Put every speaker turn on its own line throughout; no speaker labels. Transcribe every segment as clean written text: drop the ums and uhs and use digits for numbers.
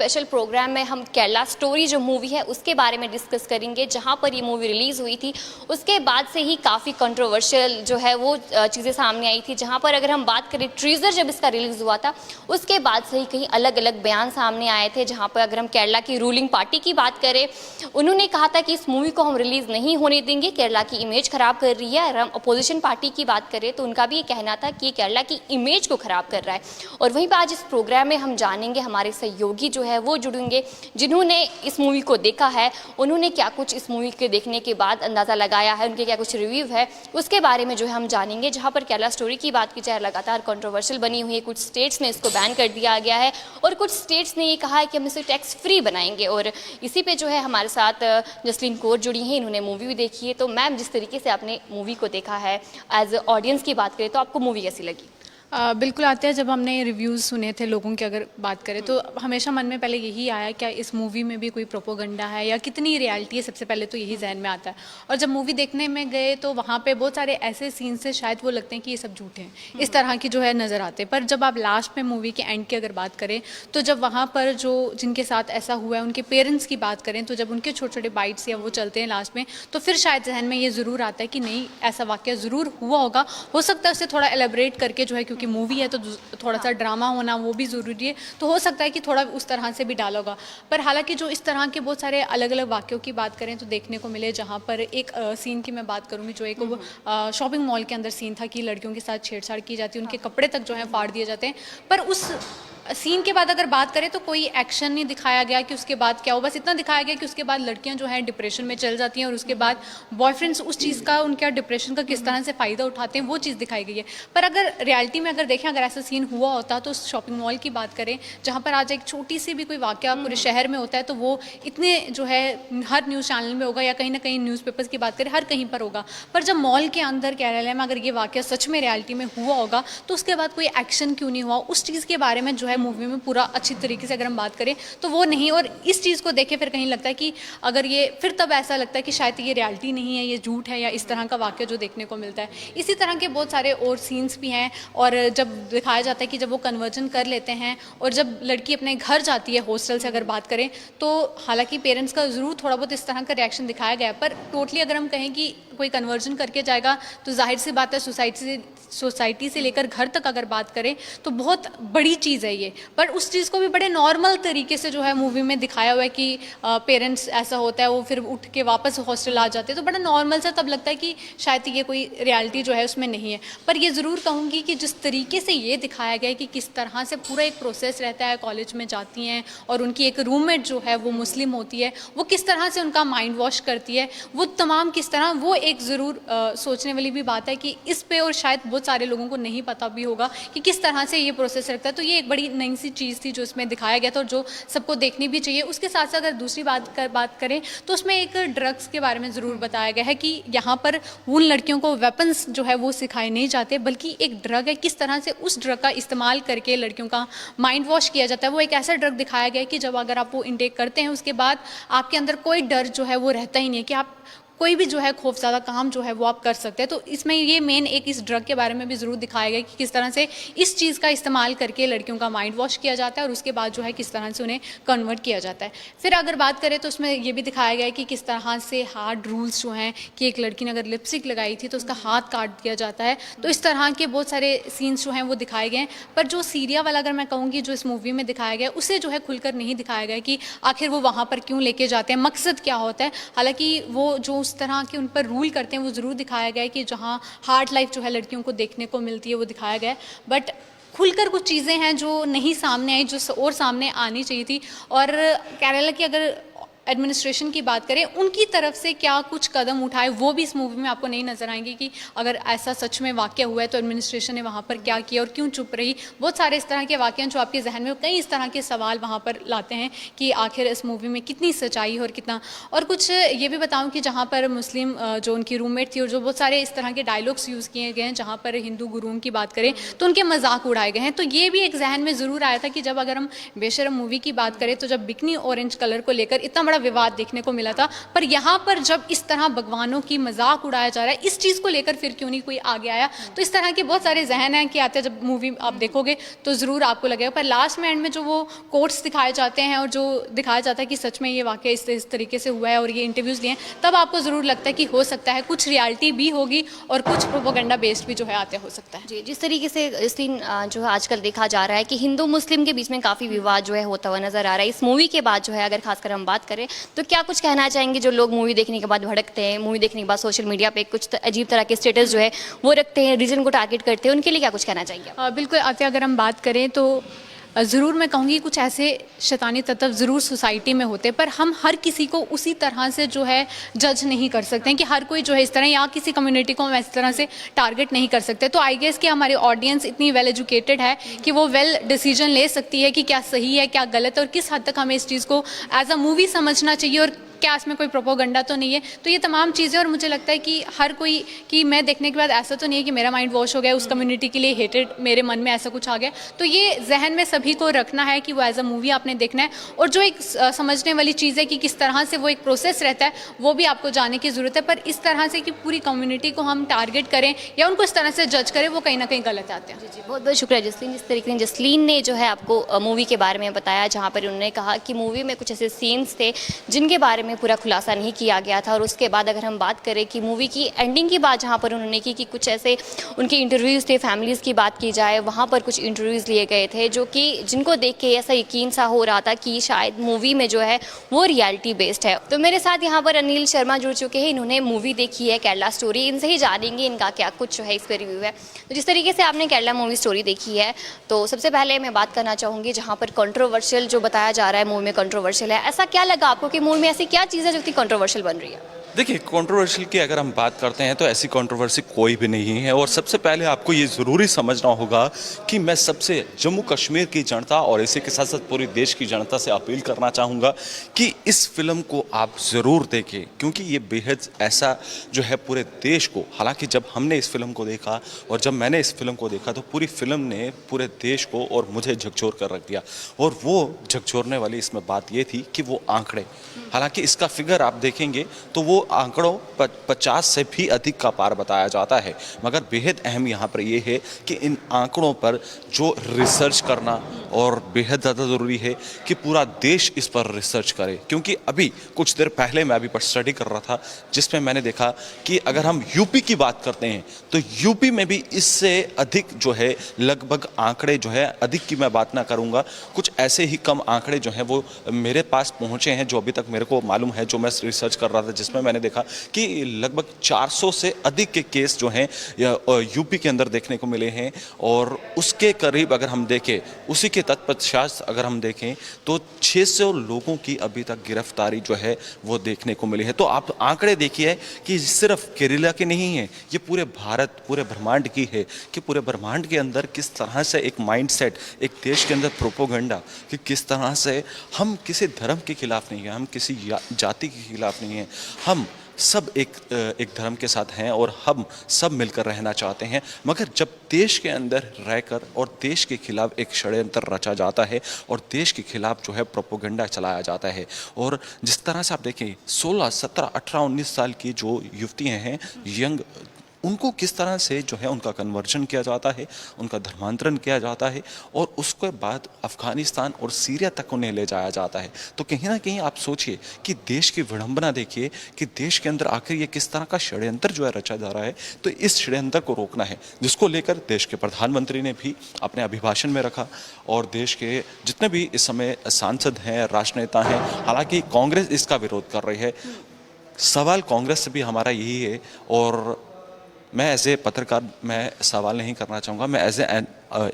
Special programme में हम Kerala story जो मूवी है उसके बारे में डिस्कस करेंगे, जहां पर ये मूवी रिलीज़ हुई थी उसके बाद से ही काफ़ी कंट्रोवर्शियल जो है वो चीज़ें सामने आई थी। जहां पर अगर हम बात करें ट्रीज़र जब इसका रिलीज़ हुआ था उसके बाद से ही कहीं अलग अलग बयान सामने आए थे। जहाँ पर अगर हम केरला की रूलिंग पार्टी की बात करें, उन्होंने कहा था कि इस मूवी को हम रिलीज़ नहीं होने देंगे, केरला की इमेज ख़राब कर रही है। अगर हम अपोजिशन पार्टी की बात करें तो उनका भी ये कहना था कि केरला की इमेज को ख़राब कर रहा है। और वहीं पर आज इस प्रोग्राम में हम जानेंगे, हमारे सहयोगी जो है वो जुड़ेंगे जिन्होंने इस मूवी को देखा है, उन्होंने क्या कुछ इस मूवी के देखने के बाद अंदाज़ा लगाया है, उनके क्या कुछ रिव्यू है उसके बारे में जो है हम जानेंगे। जहाँ पर केरला स्टोरी की बात की जाए, लगातार कंट्रोवर्शियल बनी हुई है, कुछ स्टेट्स में इसको बैन कर दिया गया है और कुछ स्टेट्स ने ये कहा है कि हम इसे टैक्स फ्री बनाएंगे। और इसी पे जो है हमारे साथ जसलीन कौर जुड़ी हैं, इन्होंने मूवी भी देखी है। तो मैम, जिस तरीके से आपने मूवी को देखा है, एज ऑडियंस की बात करें तो आपको मूवी कैसी लगी?
बिल्कुल आते हैं। जब हमने रिव्यूज़ सुने थे लोगों के, अगर बात करें तो हमेशा मन में पहले यही आया क्या इस मूवी में भी कोई प्रोपोगंडा है या कितनी रियलिटी है, सबसे पहले तो यही जहन में आता है। और जब मूवी देखने में गए तो वहाँ पे बहुत सारे ऐसे सीन्स से शायद वो लगते हैं कि ये सब झूठे हैं, इस तरह की जो है नज़र आते हैं। पर जब आप लास्ट में मूवी के एंड की अगर बात करें तो जब वहाँ पर जो जिनके साथ ऐसा हुआ है उनके पेरेंट्स की बात करें तो जब उनके छोटे छोटे बाइट्स या वो चलते हैं लास्ट में, तो फिर शायद जहन में ये ज़रूर आता है कि नहीं, ऐसा वाक़या ज़रूर हुआ होगा। हो सकता है उसे थोड़ा एलेबरेट करके जो है, क्योंकि मूवी है तो थोड़ा सा ड्रामा होना वो भी ज़रूरी है, तो हो सकता है कि थोड़ा उस तरह से भी डाला होगा। पर हालांकि जो इस तरह के बहुत सारे अलग अलग वाक्यों की बात करें तो देखने को मिले, जहाँ पर एक सीन की मैं बात करूँगी जो एक शॉपिंग मॉल के अंदर सीन था कि लड़कियों के साथ छेड़छाड़ की जाती है, उनके कपड़े तक जो है फाड़ दिए जाते हैं। पर उस सीन के बाद अगर बात करें तो कोई एक्शन नहीं दिखाया गया कि उसके बाद क्या हो, बस इतना दिखाया गया कि उसके बाद लड़कियां जो हैं डिप्रेशन में चल जाती हैं और उसके बाद बॉयफ्रेंड्स उस चीज़ का, उनका डिप्रेशन का किस तरह से फ़ायदा उठाते हैं वो चीज़ दिखाई गई है। पर अगर रियलिटी में अगर देखें, अगर ऐसा सीन हुआ होता तो उस शॉपिंग मॉल की बात करें जहाँ पर आज एक छोटी सी भी कोई वाक़या पूरे शहर में होता है तो वो इतने जो है हर न्यूज़ चैनल में होगा या कहीं ना कहीं न्यूज़पेपर्स की बात करें हर कहीं पर होगा। पर जब मॉल के अंदर केरला में अगर ये वाक़या सच में रियलिटी में हुआ होगा तो उसके बाद कोई एक्शन क्यों नहीं हुआ, उस चीज़ के बारे में जो है मूवी में पूरा अच्छी तरीके से अगर हम बात करें तो वो नहीं। और इस चीज़ को देखे फिर कहीं लगता है कि अगर ये, फिर तब ऐसा लगता है कि शायद ये रियलिटी नहीं है, ये झूठ है, या इस तरह का वाक़या जो देखने को मिलता है। इसी तरह के बहुत सारे और सीन्स भी हैं। और जब दिखाया जाता है कि जब वो कन्वर्जन कर लेते हैं और जब लड़की अपने घर जाती है हॉस्टल से अगर बात करें तो हालांकि पेरेंट्स का ज़रूर थोड़ा बहुत इस तरह का रिएक्शन दिखाया गया है, पर टोटली अगर हम कहें कि कोई कन्वर्जन करके जाएगा तो जाहिर सी बात है सोसाइटी से लेकर घर तक अगर बात करें तो बहुत बड़ी चीज़ है ये। पर उस चीज़ को भी बड़े नॉर्मल तरीके से जो है मूवी में दिखाया हुआ है कि पेरेंट्स ऐसा होता है वो फिर उठ के वापस हॉस्टल आ जाते हैं, तो बड़ा नॉर्मल सा तब लगता है कि शायद ये कोई रियलिटी जो है उसमें नहीं है। पर ये ज़रूर कहूँगी कि जिस तरीके से ये दिखाया गया है कि किस तरह से पूरा एक प्रोसेस रहता है, कॉलेज में जाती हैं और उनकी एक रूममेट जो है वो मुस्लिम होती है, वो किस तरह से उनका माइंड वॉश करती है, वो तमाम किस तरह, वो एक ज़रूर सोचने वाली भी बात है कि इस पे, और शायद बहुत सारे लोगों को नहीं पता भी होगा कि किस तरह से ये प्रोसेस रखता है। तो ये एक बड़ी नई सी चीज़ थी जो इसमें दिखाया गया था और जो सबको देखनी भी चाहिए। उसके साथ साथ अगर दूसरी बात करें तो उसमें एक ड्रग्स के बारे में ज़रूर बताया गया है कि यहाँ पर उन लड़कियों को वेपन्स जो है वो सिखाए नहीं जाते, बल्कि एक ड्रग है, किस तरह से उस ड्रग का इस्तेमाल करके लड़कियों का माइंड वॉश किया जाता है। वो एक ऐसा ड्रग दिखाया गया है कि जब अगर आप वो इनटेक करते हैं उसके बाद आपके अंदर कोई डर जो है वो रहता ही नहीं है कि आप कोई भी जो है खौफज़दा काम जो है वो आप कर सकते हैं। तो इसमें ये मेन एक इस ड्रग के बारे में भी ज़रूर दिखाया गया कि किस तरह से इस चीज़ का इस्तेमाल करके लड़कियों का माइंड वॉश किया जाता है और उसके बाद जो है किस तरह से उन्हें कन्वर्ट किया जाता है। फिर अगर बात करें तो उसमें ये भी दिखाया गया है कि किस तरह से हार्ड रूल्स जो हैं कि एक लड़की ने अगर लिपस्टिक लगाई थी तो उसका हाथ काट दिया जाता है। तो इस तरह के बहुत सारे सीन्स जो हैं वो दिखाए गए हैं। पर जो सीरिया वाला अगर मैं कहूँगी जो इस मूवी में दिखाया गया उसे जो है खुलकर नहीं दिखाया गया कि आखिर वो वहाँ पर क्यों लेके जाते हैं, मकसद क्या होता है। हालांकि वो जो उस तरह के उन पर रूल करते हैं वो ज़रूर दिखाया गया है कि जहाँ हार्ड लाइफ जो है लड़कियों को देखने को मिलती है वो दिखाया गया है। बट खुलकर कुछ चीज़ें हैं जो नहीं सामने आई, जो और सामने आनी चाहिए थी। और केरला की अगर एडमिनिस्ट्रेशन की बात करें, उनकी तरफ से क्या कुछ कदम उठाए वो भी इस मूवी में आपको नहीं नजर आएंगे कि अगर ऐसा सच में वाक़या हुआ है तो एडमिनिस्ट्रेशन ने वहाँ पर क्या किया और क्यों चुप रही। बहुत सारे इस तरह के वाक़े जो आपके जहन में कई इस तरह के सवाल वहाँ पर लाते हैं कि आखिर इस मूवी में कितनी सच्चाई है और कितना। और कुछ ये भी बताऊँ कि जहाँ पर मुस्लिम जो उनकी रूममेट थी और जो बहुत सारे इस तरह के डायलॉग्स यूज़ किए गए हैं, जहाँ पर हिंदू गुरुओं की बात करें तो उनके मजाक उड़ाए गए हैं। तो ये भी एक जहन में ज़रूर आया था कि जब अगर हम बेशरम मूवी की बात करें तो जब बिकनी ऑरेंज कलर को लेकर इतना बड़ा विवाद देखने को मिला था। पर यहाँ पर जब इस तरह भगवानों की मजाक उड़ाया जा रहा है, इस चीज़ को लेकर फिर क्यों नहीं कोई आगे आया। तो इस तरह के बहुत सारे जहन हैं कि आते जब मूवी आप देखोगे तो ज़रूर आपको लगेगा। पर लास्ट में एंड में जो वो कोट्स दिखाए जाते हैं और जो दिखाया जाता है कि सच में ये वाकई इस तरीके से हुआ है और ये इंटरव्यूज़ लिए, तब आपको ज़रूर लगता है कि हो सकता है कुछ रियलिटी भी होगी और कुछ प्रोपेगेंडा बेस्ड भी जो है आते हो सकता है।
जी, जिस तरीके से जसलीन जो है आजकल देखा जा रहा है कि हिंदू मुस्लिम के बीच में काफ़ी विवाद जो है होता हुआ नज़र आ रहा है इस मूवी के बाद जो है, अगर खासकर हम बात करें तो क्या कुछ कहना चाहेंगे जो लोग मूवी देखने के बाद भड़कते हैं, मूवी देखने के बाद सोशल मीडिया पे कुछ अजीब तरह के स्टेटस जो है वो रखते हैं, रीजन को टारगेट करते हैं, उनके लिए क्या कुछ कहना चाहिए?
बिल्कुल आते, अगर हम बात करें तो ज़रूर मैं कहूँगी कुछ ऐसे शैतानी तत्व ज़रूर सोसाइटी में होते, पर हम हर किसी को उसी तरह से जो है जज नहीं कर सकते हैं कि हर कोई जो है इस तरह, या किसी कम्युनिटी को हम इस तरह से टारगेट नहीं कर सकते। तो आई गेस कि हमारी ऑडियंस इतनी वेल एजुकेटेड है कि वो वेल डिसीजन ले सकती है कि क्या सही है क्या गलत है और किस हद तक हमें इस चीज़ को एज अ मूवी समझना चाहिए और क्या इसमें कोई प्रोपोगंडा तो नहीं है। तो ये तमाम चीज़ें, और मुझे लगता है कि हर कोई, कि मैं देखने के बाद ऐसा तो नहीं है कि मेरा माइंड वॉश हो गया, उस कम्युनिटी के लिए हेटेड मेरे मन में ऐसा कुछ आ गया। तो ये जहन में सभी को रखना है कि वो एज अ मूवी आपने देखना है, और जो एक समझने वाली चीज़ है कि किस तरह से वो एक प्रोसेस रहता है वो भी आपको जानने की ज़रूरत है। पर इस तरह से कि पूरी कम्युनिटी को हम टारगेट करें या उनको इस तरह से जज करें, वो कहीं ना कहीं गलत आते हैं।
जी, बहुत बहुत शुक्रिया जसलीन। जिस तरीके से जसलीन ने जो है आपको मूवी के बारे में बताया, जहाँ पर उन्होंने कहा कि मूवी में कुछ ऐसे सीन्स थे जिनके बारे में पूरा खुलासा नहीं किया गया था। और उसके बाद अगर हम बात करें कि मूवी की एंडिंग की बात जहाँ पर उन्होंने की कि कुछ ऐसे उनके इंटरव्यूज़ थे, फैमिलीज़ की बात की जाए, वहाँ पर कुछ इंटरव्यूज़ लिए गए थे जो कि जिनको देख के ऐसा यकीन सा हो रहा था कि शायद मूवी में जो है वो रियलिटी बेस्ड है। तो मेरे साथ यहाँ पर अनिल शर्मा जुड़ चुके हैं, इन्होंने मूवी देखी है केरला स्टोरी, इनसे ही जानेंगे इनका क्या कुछ जो है इस पर रिव्यू है। तो जिस तरीके से आपने केरला मूवी स्टोरी देखी है, तो सबसे पहले मैं बात करना चाहूँगी जहाँ पर कंट्रोवर्शियल जो बताया जा रहा है मूवी में कंट्रोवर्शियल है, ऐसा क्या लगा आपको कि मूवी में ऐसी क्या चीज़ है जो इतनी कंट्रोवर्शियल बन रही है?
देखिए, कंट्रोवर्शियल की अगर हम बात करते हैं तो ऐसी कंट्रोवर्सी कोई भी नहीं है। और सबसे पहले आपको ये ज़रूरी समझना होगा कि मैं सबसे जम्मू कश्मीर की जनता और इसी के साथ साथ पूरे देश की जनता से अपील करना चाहूँगा कि इस फिल्म को आप ज़रूर देखें, क्योंकि ये बेहद ऐसा जो है पूरे देश को, हालांकि जब हमने इस फिल्म को देखा और जब मैंने इस फिल्म को देखा तो पूरी फिल्म ने पूरे देश को और मुझे झकझोर कर रख दिया। और वो झकझोरने वाली इसमें बात ये थी कि वो आंकड़े, हालांकि इसका फिगर आप देखेंगे तो वो आंकड़ों 50 से भी अधिक का पार बताया जाता है, मगर बेहद अहम यहाँ पर ये है कि इन आंकड़ों पर जो रिसर्च करना और बेहद ज़्यादा ज़रूरी है कि पूरा देश इस पर रिसर्च करे। क्योंकि अभी कुछ देर पहले मैं अभी पर स्टडी कर रहा था जिसमें मैंने देखा कि अगर हम यूपी की बात करते हैं तो यूपी में भी इससे अधिक जो है लगभग आंकड़े जो है, अधिक की मैं बात ना करूँगा, कुछ ऐसे ही कम आंकड़े जो हैं वो मेरे पास पहुँचे हैं, जो अभी तक मेरे को मालूम है, जो मैं रिसर्च कर रहा था, जिसमें मैंने देखा कि लगभग 400 से अधिक के केस जो हैं यूपी के अंदर देखने को मिले हैं। और उसके करीब अगर हम देखें, उसी के तत्पश्चात अगर हम देखें तो 600 लोगों की अभी तक गिरफ्तारी जो है वो देखने को मिली है। तो आप आंकड़े देखिए कि सिर्फ केरला के नहीं है, ये पूरे भारत, पूरे ब्रह्मांड की है कि पूरे ब्रह्मांड के अंदर किस तरह से एक माइंडसेट, एक देश के अंदर प्रोपोगंडा, कि किस तरह से हम किसी धर्म के खिलाफ नहीं है, हम किसी जाति के खिलाफ नहीं है, हम सब एक धर्म के साथ हैं और हम सब मिलकर रहना चाहते हैं। मगर जब देश के अंदर रहकर और देश के खिलाफ एक षड्यंत्र रचा जाता है और देश के खिलाफ जो है प्रोपोगंडा चलाया जाता है, और जिस तरह से आप देखें 16, 17, 18, 19 साल की जो युवतियाँ हैं, यंग, उनको किस तरह से जो है उनका कन्वर्जन किया जाता है, उनका धर्मांतरण किया जाता है और उसके बाद अफ़गानिस्तान और सीरिया तक उन्हें ले जाया जाता है। तो कहीं ना कहीं आप सोचिए कि देश की विडंबना देखिए कि देश के अंदर आखिर ये किस तरह का षड्यंत्र जो है रचा जा रहा है। तो इस षड्यंत्र को रोकना है, जिसको लेकर देश के प्रधानमंत्री ने भी अपने अभिभाषण में रखा और देश के जितने भी इस समय सांसद हैं, राजनेता हैं, हालांकि कांग्रेस इसका विरोध कर रही है। सवाल कांग्रेस से भी हमारा यही है, और मैं एज ए पत्रकार मैं सवाल नहीं करना चाहूँगा, मैं एज ए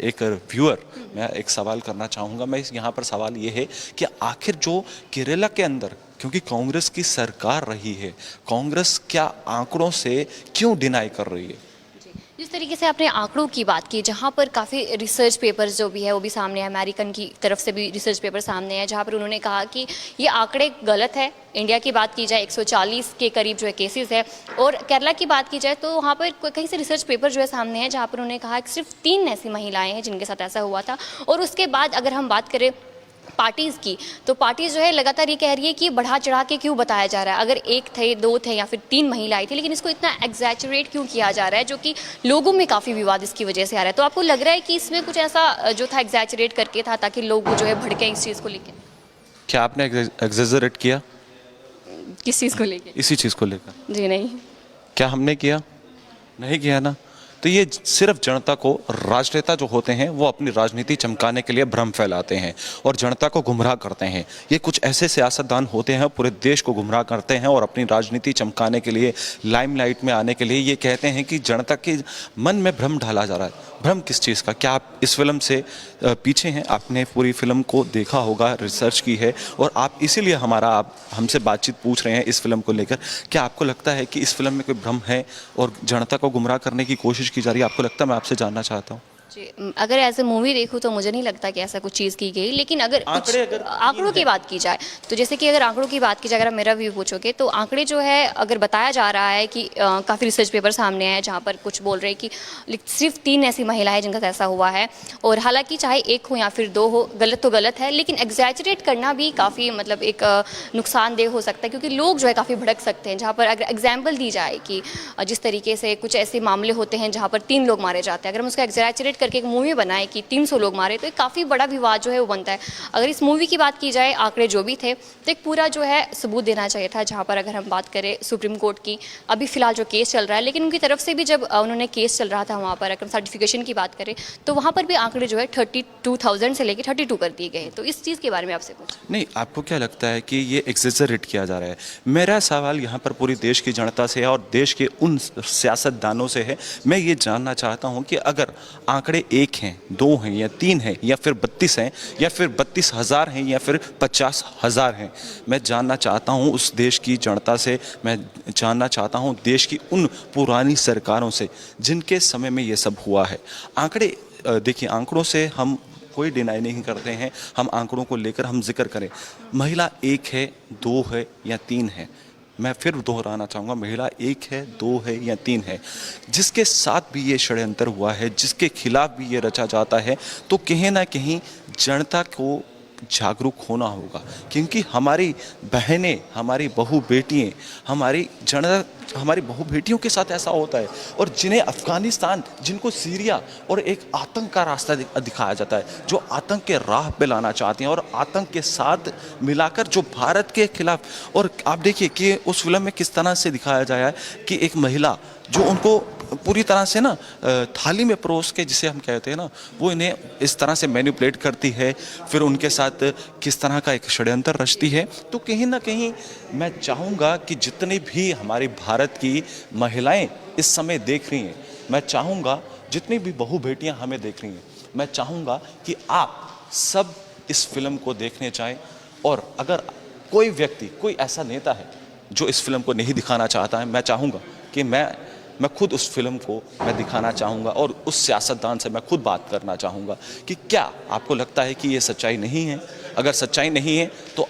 एक व्यूअर मैं एक सवाल करना चाहूँगा। मैं यहाँ पर सवाल ये है कि आखिर जो केरला के अंदर, क्योंकि कांग्रेस की सरकार रही है, कांग्रेस क्या आंकड़ों से क्यों डिनाई कर रही है?
जिस तरीके से आपने आंकड़ों की बात की, जहाँ पर काफ़ी रिसर्च पेपर्स जो भी है वो भी सामने है, अमेरिकन की तरफ से भी रिसर्च पेपर सामने है, जहाँ पर उन्होंने कहा कि ये आंकड़े गलत है। इंडिया की बात की जाए 140 के करीब जो है केसेस है, और केरला की बात की जाए तो वहाँ पर कहीं से रिसर्च पेपर जो है सामने है, जहाँ पर उन्होंने कहा कि सिर्फ 3 ऐसी महिलाएँ हैं जिनके साथ ऐसा हुआ था। और उसके बाद अगर हम बात करें पार्टीज़ की, तो पार्टीज़ जो है लगातार ये कह रही है कि बढ़ा चढ़ा के क्यों बताया जा रहा है। अगर एक थे, दो थे या फिर 3 महिलाएं थी, लेकिन इसको इतना एग्जैचुरेट क्यों किया जा रहा है, जो कि लोगों में काफ़ी विवाद इसकी वजह से आ रहा है। तो आपको लग रहा है कि इसमें कुछ ऐसा जो था एग्जैचुरेट करके था ताकि लोग जो है भड़के इस चीज़ को लेकर?
क्या आपने एग्जेजरेट किया
किस चीज़ को लेकर?
इसी चीज़ को लेकर?
जी नहीं।
क्या हमने किया? नहीं किया ना। तो ये सिर्फ जनता को, राजनेता जो होते हैं वो अपनी राजनीति चमकाने के लिए भ्रम फैलाते हैं और जनता को गुमराह करते हैं। ये कुछ ऐसे सियासतदान होते हैं पूरे देश को गुमराह करते हैं और अपनी राजनीति चमकाने के लिए, लाइमलाइट में आने के लिए ये कहते हैं कि जनता के मन में भ्रम डाला जा रहा है। भ्रम किस चीज़ का? क्या आप इस फिल्म से पीछे हैं? आपने पूरी फिल्म को देखा होगा, रिसर्च की है और आप इसीलिए आप हमसे बातचीत पूछ रहे हैं इस फिल्म को लेकर। क्या आपको लगता है कि इस फिल्म में कोई भ्रम है और जनता को गुमराह करने की कोशिश की जा रही है? आपको लगता है? मैं आपसे जानना चाहता हूँ।
जी, अगर एज ए मूवी देखूँ तो मुझे नहीं लगता कि ऐसा कुछ चीज़ की गई, लेकिन अगर आंकड़ों की बात की जाए तो जैसे कि अगर आंकड़ों की बात की जाए, अगर आप मेरा व्यू पूछोगे तो आंकड़े जो है अगर बताया जा रहा है कि काफ़ी रिसर्च पेपर सामने आए जहाँ पर कुछ बोल रहे हैं कि सिर्फ 3 ऐसी महिलाएं जिनका ऐसा हुआ है, और हालांकि चाहे 1 हो या फिर 2 हो, गलत तो गलत है, लेकिन एग्जैचुरेट करना भी काफ़ी मतलब एक नुकसानदेह हो सकता है, क्योंकि लोग जो है काफ़ी भड़क सकते हैं। जहाँ पर अगर एग्जाम्पल दी जाए कि जिस तरीके से कुछ ऐसे मामले होते हैं जहाँ पर 3 लोग मारे जाते हैं, अगर हम उसका एग्जैचुरेट करके एक मूवी बनाए कि 300 लोग मारे, तो एक काफ़ी बड़ा विवाद जो है वो बनता है। अगर इस मूवी की बात की जाए, आंकड़े जो भी थे, तो एक पूरा जो है सबूत देना चाहिए था। जहाँ पर अगर हम बात करें सुप्रीम कोर्ट की, अभी फिलहाल जो केस चल रहा है, लेकिन उनकी तरफ से भी जब उन्होंने केस चल रहा था वहाँ पर, अगर सर्टिफिकेशन की बात करें तो वहाँ पर भी आंकड़े जो है 32,000 से लेकर 32 कर दिए गए। तो इस चीज़ के बारे में आपसे कुछ
नहीं, आपको क्या लगता है कि ये एग्जेजरेट किया जा रहा है? मेरा सवाल यहाँ पर पूरी देश की जनता से है और देश के उन सियासतदानों से है। मैं ये जानना चाहता हूँ कि अगर आंकड़े 1 हैं, 2 हैं या 3 हैं या फिर 32 हैं या फिर 32,000 हैं या फिर 50,000 हैं, मैं जानना चाहता हूँ उस देश की जनता से, मैं जानना चाहता हूँ देश की उन पुरानी सरकारों से जिनके समय में ये सब हुआ है। आंकड़े देखिए, आंकड़ों से हम कोई डिनाई नहीं करते हैं, हम आंकड़ों को लेकर हम जिक्र करें। महिला 1 है, 2 है या 3 है, मैं फिर दोहराना चाहूँगा, महिला 1 है, 2 है या 3 है, जिसके साथ भी ये षड्यंत्र हुआ है, जिसके खिलाफ भी ये रचा जाता है, तो कहीं ना कहीं जनता को जागरूक होना होगा। क्योंकि हमारी बहनें, हमारी बहू बेटियाँ, हमारी बहू बेटियों के साथ ऐसा होता है, और जिन्हें अफ़गानिस्तान, जिनको सीरिया और एक आतंक का रास्ता दिखाया जाता है, जो आतंक के राह पे लाना चाहते हैं और आतंक के साथ मिलाकर जो भारत के खिलाफ। और आप देखिए कि उस फिल्म में किस तरह से दिखाया जाया है कि एक महिला जो उनको पूरी तरह से ना थाली में परोस के, जिसे हम कहते हैं ना, वो इन्हें इस तरह से मैनिपुलेट करती है, फिर उनके साथ किस तरह का एक षड्यंत्र रचती है। तो कहीं ना कहीं मैं चाहूँगा कि जितनी भी हमारी भारत की महिलाएं इस समय देख रही हैं, मैं चाहूँगा जितनी भी बहू बेटियां हमें देख रही हैं, मैं चाहूँगा कि आप सब इस फिल्म को देखने जाएं। और अगर कोई व्यक्ति, कोई ऐसा नेता है जो इस फिल्म को नहीं दिखाना चाहता है, मैं चाहूँगा कि मैं खुद उस फिल्म को मैं दिखाना चाहूँगा और उस सियासतदान से मैं खुद बात करना चाहूँगा कि क्या आपको लगता है कि ये सच्चाई नहीं है? अगर सच्चाई नहीं है तो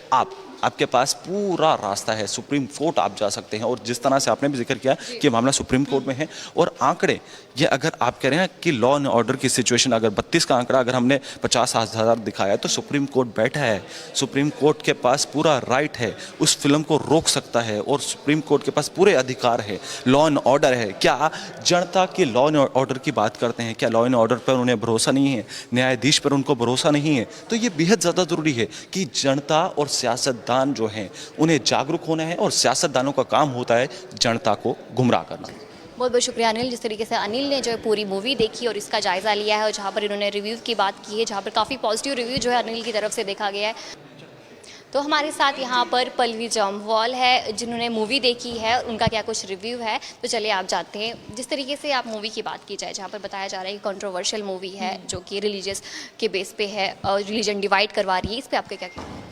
आपके पास पूरा रास्ता है, सुप्रीम कोर्ट आप जा सकते हैं। और जिस तरह से आपने भी जिक्र किया कि मामला सुप्रीम कोर्ट में है, और आंकड़े ये अगर आप कह रहे हैं कि लॉ एंड ऑर्डर की सिचुएशन, अगर 32 का आंकड़ा अगर हमने 50,000 दिखाया है, तो सुप्रीम कोर्ट बैठा है, सुप्रीम कोर्ट के पास पूरा राइट है, उस फिल्म को रोक सकता है, और सुप्रीम कोर्ट के पास पूरे अधिकार है, लॉ एंड ऑर्डर है। क्या जनता की लॉ एंड ऑर्डर की बात करते हैं? क्या लॉ एंड ऑर्डर पर उन्हें भरोसा नहीं है? न्यायाधीश पर उनको भरोसा नहीं है? तो ये बेहद ज़्यादा ज़रूरी है कि जनता और सियासतदान जो हैं उन्हें जागरूक होना है, और सियासतदानों का काम होता है जनता को गुमराह करना।
बहुत बहुत शुक्रिया अनिल। जिस तरीके से अनिल ने जो है पूरी मूवी देखी और इसका जायज़ा लिया है, और जहाँ पर इन्होंने रिव्यू की बात की है, जहाँ पर काफ़ी पॉजिटिव रिव्यू जो है अनिल की तरफ से देखा गया है। तो हमारे साथ यहाँ पर पल्लवी जम्वाल है, जिन्होंने मूवी देखी है, उनका क्या कुछ रिव्यू है, तो चलिए आप जानते हैं। जिस तरीके से आप मूवी की बात की जाए, जहाँ पर बताया जा रहा है कि कंट्रोवर्शियल मूवी है, जो कि रिलीजियस के बेस पे है और रिलीजन डिवाइड करवा रही है, इस पर आपका क्या कहना है?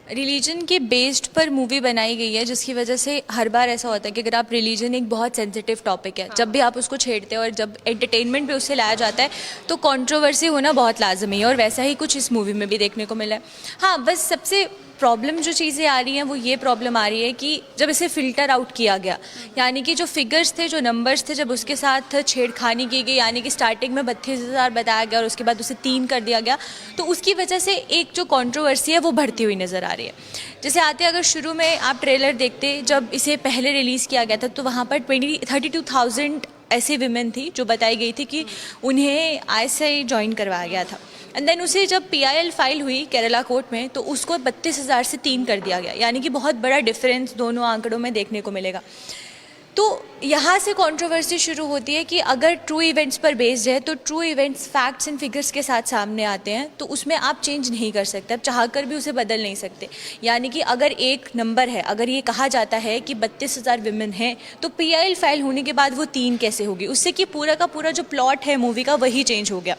रिलीजन के बेस्ड पर मूवी बनाई गई है, जिसकी वजह से हर बार ऐसा होता है कि अगर आप रिलीजन एक बहुत सेंसिटिव टॉपिक है, जब भी आप उसको छेड़ते हैं और जब एंटरटेनमेंट पे उससे लाया जाता है तो कंट्रोवर्सी होना बहुत लाजमी है, और वैसा ही कुछ इस मूवी में भी देखने को मिला है। हाँ, बस सबसे प्रॉब्लम जो चीज़ें आ रही हैं वो ये प्रॉब्लम आ रही है कि जब इसे फ़िल्टर आउट किया गया, यानी कि जो फिगर्स थे, जो नंबर्स थे, जब उसके साथ छेड़खानी की गई, यानी कि स्टार्टिंग में 32,000 बताया गया और उसके बाद उसे 3 कर दिया गया, तो उसकी वजह से एक जो कंट्रोवर्सी है वो बढ़ती हुई नज़र आ रही है। जैसे आते अगर शुरू में आप ट्रेलर देखते, जब इसे पहले रिलीज़ किया गया था तो वहाँ पर 32,000 ऐसे विमेन थी जो बताई गई थी कि उन्हें ISI ज्वाइन करवाया गया था। एंड देन उसे जब PIL फाइल हुई केरला कोर्ट में तो उसको 32,000 से 3 कर दिया गया, यानी कि बहुत बड़ा डिफरेंस दोनों आंकड़ों में देखने को मिलेगा। तो यहाँ से कंट्रोवर्सी शुरू होती है कि अगर ट्रू इवेंट्स पर बेस्ड है तो true events facts and figures के साथ सामने आते हैं, तो उसमें आप चेंज नहीं कर सकते, आप चाहकर भी उसे बदल नहीं सकते। यानी कि अगर एक नंबर है, अगर ये कहा जाता है कि 32,000 विमेन हैं, तो PIL फाइल होने के बाद वो 3 कैसे होगी? उससे कि पूरा का पूरा जो प्लॉट है मूवी का वही चेंज हो गया।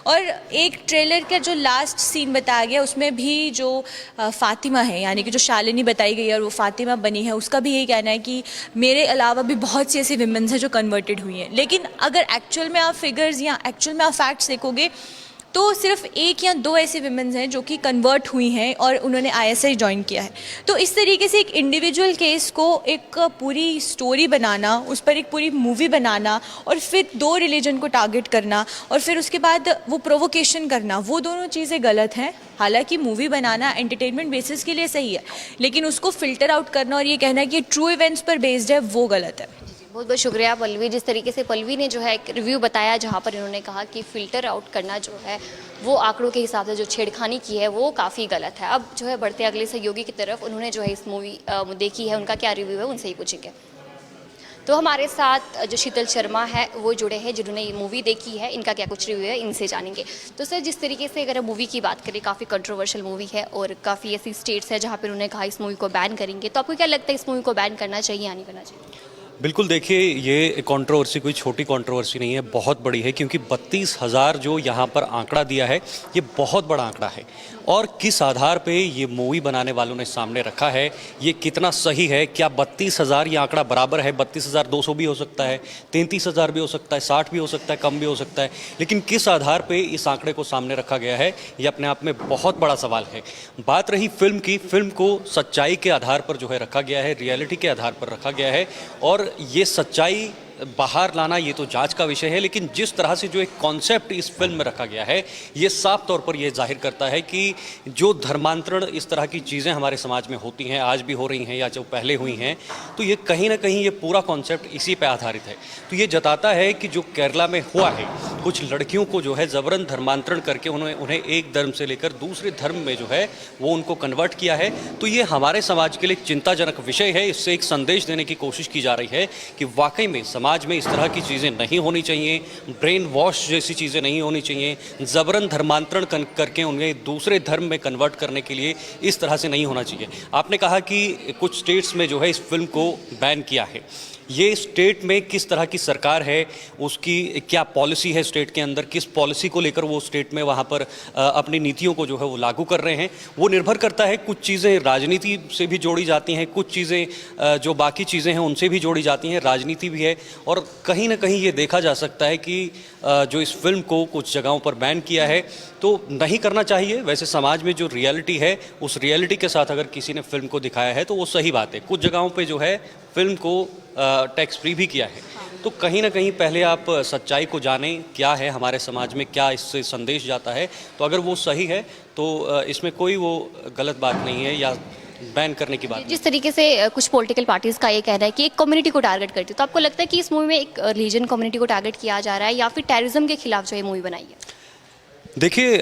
और एक ट्रेलर का जो लास्ट सीन बताया गया उसमें भी जो फातिमा है, यानी कि जो शालिनी बताई गई है और वो फातिमा बनी है, उसका भी यही कहना है कि मेरे अलावा भी बहुत सी ऐसी विमेन्स हैं जो कन्वर्टेड हुई हैं। लेकिन अगर एक्चुअल में आप फिगर्स या एक्चुअल में आप फैक्ट्स देखोगे तो सिर्फ 1 या 2 ऐसी विमेन्स हैं जो कि कन्वर्ट हुई हैं और उन्होंने ISI ज्वाइन किया है। तो इस तरीके से एक इंडिविजुअल केस को एक पूरी स्टोरी बनाना, उस पर एक पूरी मूवी बनाना और फिर 2 रिलीजन को टारगेट करना और फिर उसके बाद वो प्रोवोकेशन करना, वो दोनों चीज़ें गलत हैं। हालांकि मूवी बनाना एंटरटेनमेंट बेसिस के लिए सही है, लेकिन उसको फ़िल्टर आउट करना और ये कहना है कि ट्रू इवेंट्स पर बेस्ड है, वो गलत है।
बहुत बहुत शुक्रिया पल्लवी। जिस तरीके से पल्लवी ने जो है एक रिव्यू बताया जहाँ पर इन्होंने कहा कि फ़िल्टर आउट करना जो है वो आंकड़ों के हिसाब से जो छेड़खानी की है वो काफ़ी गलत है। अब जो है बढ़ते अगले सहयोगी की तरफ, उन्होंने जो है इस मूवी देखी है, उनका क्या रिव्यू है, उनसे ही पूछेंगे। तो हमारे साथ जो शीतल शर्मा है वो जुड़े हैं जिन्होंने ये मूवी देखी है, इनका क्या कुछ रिव्यू है, इनसे जानेंगे। तो सर, जिस तरीके से अगर मूवी की बात करें, काफ़ी कंट्रोवर्शियल मूवी है और काफ़ी ऐसी स्टेट्स है जहाँ पर उन्होंने कहा इस मूवी को बैन करेंगे, तो आपको क्या लगता है इस मूवी को बैन करना चाहिए या नहीं करना चाहिए?
बिल्कुल, देखिए ये कंट्रोवर्सी कोई छोटी कंट्रोवर्सी नहीं है, बहुत बड़ी है, क्योंकि 32,000 जो यहाँ पर आंकड़ा दिया है ये बहुत बड़ा आंकड़ा है। और किस आधार पे ये मूवी बनाने वालों ने सामने रखा है, ये कितना सही है? क्या 32,000 ये आंकड़ा बराबर है? 32,200 भी हो सकता है, 33,000 भी हो सकता है, 60 भी हो सकता है, कम भी हो सकता है, लेकिन किस आधार पे इस आंकड़े को सामने रखा गया है ये अपने आप में बहुत बड़ा सवाल है। बात रही फिल्म की, फिल्म को सच्चाई के आधार पर जो है रखा गया है, रियलिटी के आधार पर रखा गया है और ये सच्चाई बाहर लाना ये तो जांच का विषय है, लेकिन जिस तरह से जो एक कॉन्सेप्ट इस फिल्म में रखा गया है ये साफ तौर पर ये जाहिर करता है कि जो धर्मांतरण इस तरह की चीज़ें हमारे समाज में होती हैं, आज भी हो रही हैं या जो पहले हुई हैं, तो ये कहीं ना कहीं ये पूरा कॉन्सेप्ट इसी पे आधारित है। तो ये जताता है कि जो केरला में हुआ है, कुछ लड़कियों को जो है ज़बरन धर्मांतरण करके उन्हें एक धर्म से लेकर दूसरे धर्म में जो है वो उनको कन्वर्ट किया है, तो ये हमारे समाज के लिए चिंताजनक विषय है। इससे एक संदेश देने की कोशिश की जा रही है कि वाकई में समाज में इस तरह की चीज़ें नहीं होनी चाहिए, ब्रेन वॉश जैसी चीज़ें नहीं होनी चाहिए, ज़बरन धर्मांतरण करके उन्हें दूसरे धर्म में कन्वर्ट करने के लिए इस तरह से नहीं होना चाहिए। आपने कहा कि कुछ स्टेट्स में जो है इस फिल्म को बैन किया है, ये स्टेट में किस तरह की सरकार है, उसकी क्या पॉलिसी है स्टेट के अंदर, किस पॉलिसी को लेकर वो स्टेट में वहाँ पर अपनी नीतियों को जो है वो लागू कर रहे हैं, वो निर्भर करता है। कुछ चीज़ें राजनीति से भी जोड़ी जाती हैं, कुछ चीज़ें जो बाकी चीज़ें हैं उनसे भी जोड़ी जाती हैं, राजनीति भी है। और कहीं ना कहीं ये देखा जा सकता है कि जो इस फिल्म को कुछ जगहों पर बैन किया है तो नहीं करना चाहिए। वैसे समाज में जो रियलिटी है उस रियलिटी के साथ अगर किसी ने फिल्म को दिखाया है तो वो सही बात है। कुछ जगहों पे जो है फिल्म को टैक्स फ्री भी किया है, तो कहीं ना कहीं पहले आप सच्चाई को जानें, क्या है हमारे समाज में, क्या इससे संदेश जाता है। तो अगर वो सही है तो इसमें कोई वो गलत बात नहीं है या बैन करने की बात।
जिस तरीके से कुछ पॉलिटिकल पार्टीज़ का ये कहना है कि एक कम्युनिटी को टारगेट करती है, तो आपको लगता है कि इस मूवी में एक रिलीजन कम्युनिटी को टारगेट किया जा रहा है या फिर टेररिज्म के खिलाफ जो ये मूवी बनाई है?
देखिए,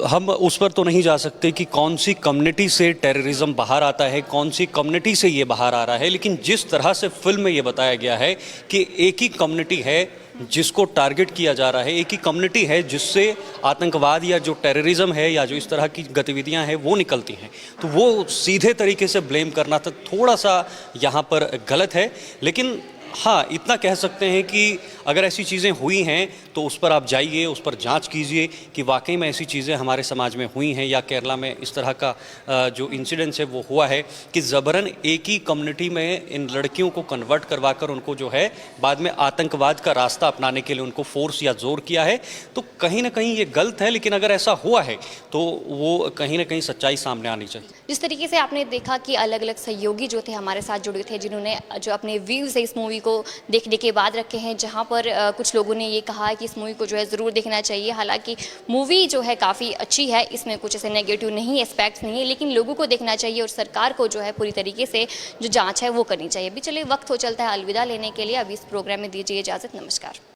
हम उस पर तो नहीं जा सकते कि कौन सी कम्युनिटी से टेररिज्म बाहर आता है, कौन सी कम्युनिटी से ये बाहर आ रहा है, लेकिन जिस तरह से फिल्म में ये बताया गया है कि एक ही कम्युनिटी है जिसको टारगेट किया जा रहा है, एक ही कम्युनिटी है जिससे आतंकवाद या जो टेररिज्म है या जो इस तरह की गतिविधियां हैं वो निकलती हैं, तो वो सीधे तरीके से ब्लेम करना तो थोड़ा सा यहाँ पर गलत है। लेकिन हाँ, इतना कह सकते हैं कि अगर ऐसी चीज़ें हुई हैं तो उस पर आप जाइए, उस पर जांच कीजिए कि वाकई में ऐसी चीज़ें हमारे समाज में हुई हैं या केरला में इस तरह का जो इंसिडेंस है वो हुआ है कि ज़बरन एक ही कम्युनिटी में इन लड़कियों को कन्वर्ट करवाकर उनको जो है बाद में आतंकवाद का रास्ता अपनाने के लिए उनको फोर्स या जोर किया है। तो कहीं ना कहीं ये गलत है, लेकिन अगर ऐसा हुआ है तो वो कहीं ना कहीं सच्चाई सामने आनी चाहिए।
जिस तरीके से आपने देखा कि अलग अलग सहयोगी जो थे हमारे साथ जुड़े थे, जिन्होंने जो अपने व्यूज़ है इस मूवी को देखने के बाद रखे हैं, जहां पर कुछ लोगों ने ये कहा है कि इस मूवी को जो है ज़रूर देखना चाहिए। हालांकि मूवी जो है काफ़ी अच्छी है, इसमें कुछ ऐसे नेगेटिव नहीं एस्पेक्ट्स नहीं है, लेकिन लोगों को देखना चाहिए और सरकार को जो है पूरी तरीके से जो जाँच है वो करनी चाहिए। अभी चलिए वक्त हो चलता है अलविदा लेने के लिए। अभी इस प्रोग्राम में दीजिए इजाज़त। नमस्कार।